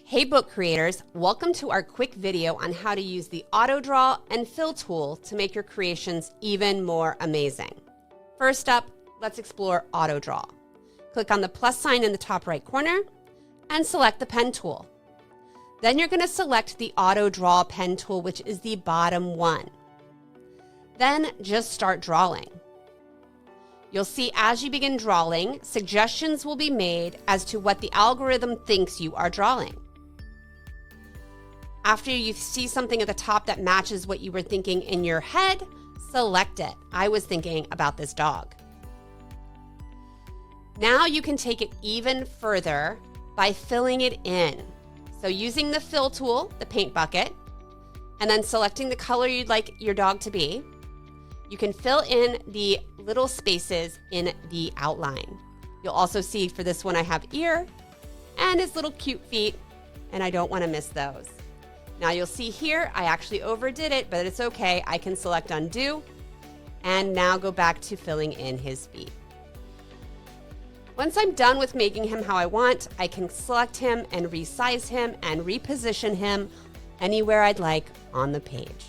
Hey book creators, welcome to our quick video on how to use the AutoDraw and Fill tool to make your creations even more amazing. First up, let's explore AutoDraw. Click on the plus sign in the top right corner and select the pen tool. Then you're going to select the AutoDraw Pen tool, which is the bottom one. Then just start drawing. You'll see as you begin drawing, suggestions will be made as to what the algorithm thinks you are drawing. After you see something at the top that matches what you were thinking in your head, select it. I was thinking about this dog. Now you can take it even further by filling it in. So using the fill tool, the paint bucket, and then selecting the color you'd like your dog to be, you can fill in the little spaces in the outline. You'll also see for this one I have ear and his little cute feet, and I don't want to miss those. Now you'll see here, I actually overdid it, but it's okay. I can select undo and now go back to filling in his feet. Once I'm done with making him how I want, I can select him and resize him and reposition him anywhere I'd like on the page.